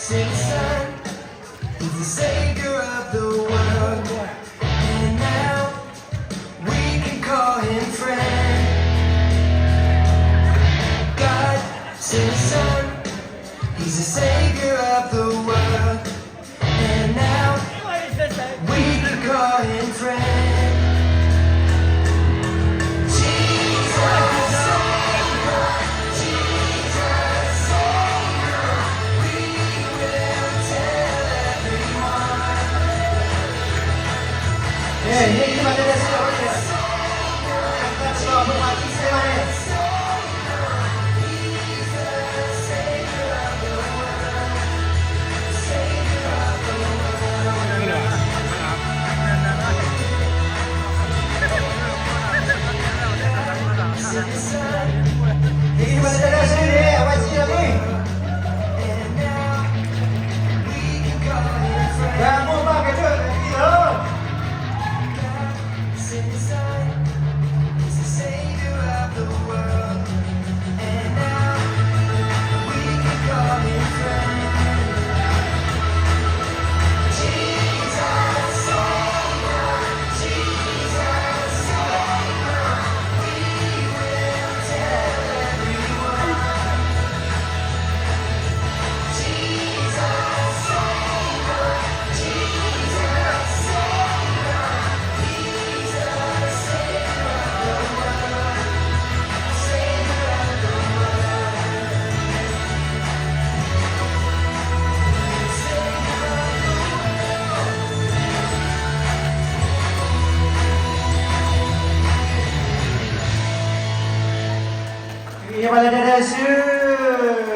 Since Son, He's the Savior of the world, and now we can call Him friend. God sent His Son, He's the Savior of the world, and now we can call Him friend. Ini gimana deh sih orangnya? Kita coba mati semuanya. Ini gimana deh sih ini? Apa sih lagi? Kamu pakai cuy, iya. Iya pada dada